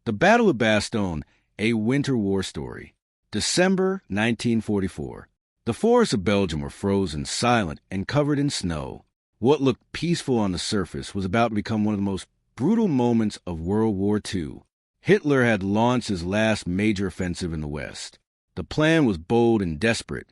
The Battle of Bastogne, a winter war story. December 1944. The forests of Belgium were frozen, silent, and covered in snow. What looked peaceful on the surface was about to become one of the most brutal moments of World War II. Hitler had launched his last major offensive in the West. The plan was bold and desperate.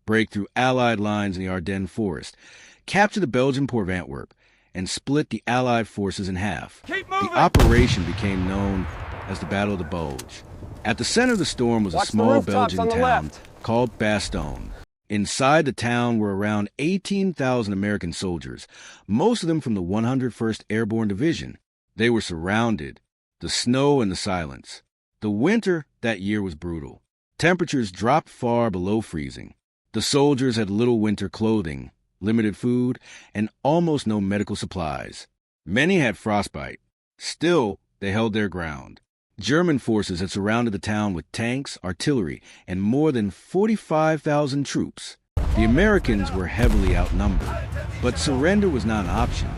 Break through Allied lines in the Ardennes forest, capture the Belgian port of Antwerp, and split the Allied forces in half. The operation became known as the Battle of the Bulge. At the center of the storm was a small Belgian town called Bastogne. Inside the town were around 18,000 American soldiers, most of them from the 101st Airborne Division. They were surrounded. The snow and the silence. The winter that year was brutal. Temperatures dropped far below freezing. The soldiers had little winter clothing, limited food, and almost no medical supplies. Many had frostbite. Still, they held their ground. German forces had surrounded the town with tanks, artillery, and more than 45,000 troops. The Americans were heavily outnumbered, but surrender was not an option.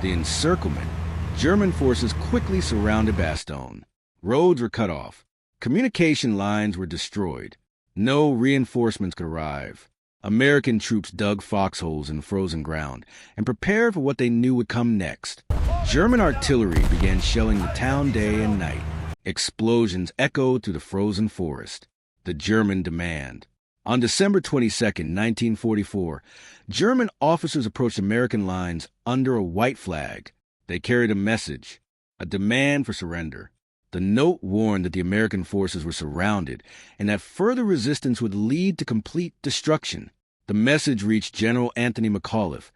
The encirclement. German forces quickly surrounded Bastogne. Roads were cut off. Communication lines were destroyed. No reinforcements could arrive. American troops dug foxholes in the frozen ground and prepared for what they knew would come next. German artillery began shelling the town day and night. Explosions echoed through the frozen forest. The German demand. On December 22, 1944, German officers approached American lines under a white flag. They carried a message, a demand for surrender. The note warned that the American forces were surrounded and that further resistance would lead to complete destruction. The message reached General Anthony McAuliffe,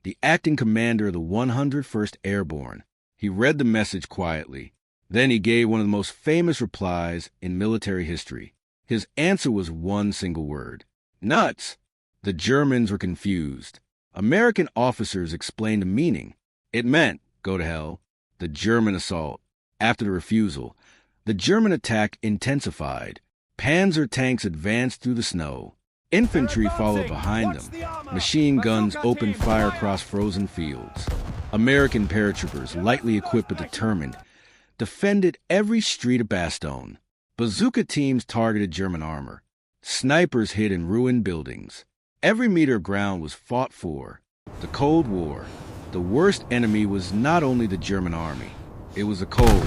the acting commander of the 101st Airborne. He read the message quietly. Then he gave one of the most famous replies in military history. His answer was one single word: nuts. The Germans were confused. American officers explained the meaning. It meant, go to hell. The German assault. After the refusal, the German attack intensified. Panzer tanks advanced through the snow. Infantry followed behind them. Machine guns opened fire across frozen fields. American paratroopers, lightly equipped but determined, defended every street of Bastogne. Bazooka teams targeted German armor. Snipers hid in ruined buildings. Every meter of ground was fought for. The Cold War. The worst enemy was not only the German army. It was the cold.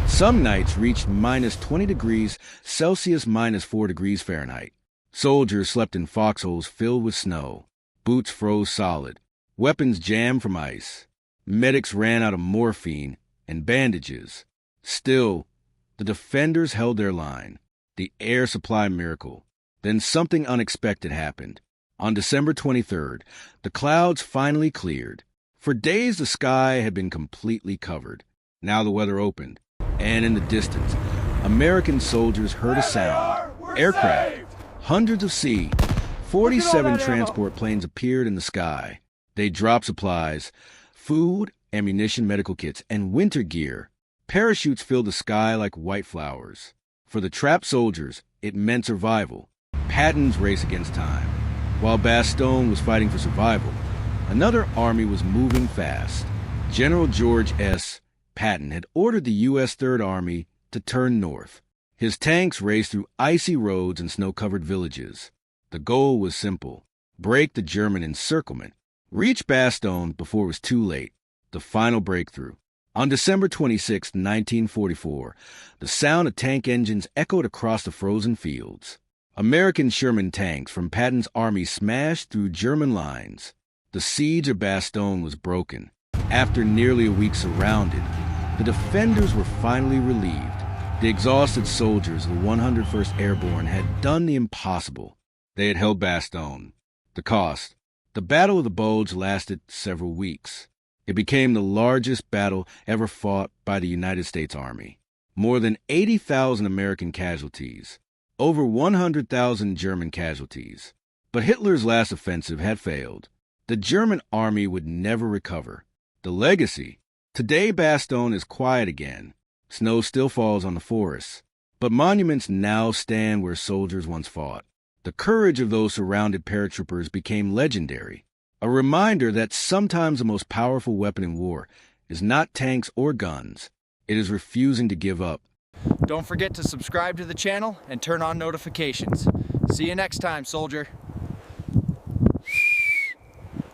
Some nights reached minus 20 degrees Celsius, minus 4 degrees Fahrenheit. Soldiers slept in foxholes filled with snow. Boots froze solid. Weapons jammed from ice. Medics ran out of morphine and bandages. Still, the defenders held their line. The air supply miracle. Then something unexpected happened. On December 23rd, the clouds finally cleared. For days, the sky had been completely covered. Now the weather opened, and in the distance, American soldiers heard a sound. Aircraft. Hundreds of C-47 transport planes appeared in the sky. They dropped supplies, food, ammunition, medical kits, and winter gear. Parachutes filled the sky like white flowers. For the trapped soldiers, it meant survival. Patton's race against time. While Bastogne was fighting for survival, another army was moving fast. General George S. Patton had ordered the U.S. Third Army to turn north. His tanks raced through icy roads and snow-covered villages. The goal was simple: break the German encirclement, reach Bastogne before it was too late. The final breakthrough. On December 26, 1944, the sound of tank engines echoed across the frozen fields. American Sherman tanks from Patton's army smashed through German lines. The siege of Bastogne was broken. After nearly a week surrounded, the defenders were finally relieved. The exhausted soldiers of the 101st Airborne had done the impossible. They had held Bastogne. The cost. The Battle of the Bulge lasted several weeks. It became the largest battle ever fought by the United States Army. More than 80,000 American casualties. Over 100,000 German casualties. But Hitler's last offensive had failed. The German army would never recover. The legacy. Today, Bastogne is quiet again. Snow still falls on the forests, but monuments now stand where soldiers once fought. The courage of those surrounded paratroopers became legendary, a reminder that sometimes the most powerful weapon in war is not tanks or guns. It is refusing to give up. Don't forget to subscribe to the channel and turn on notifications. See you next time, soldier.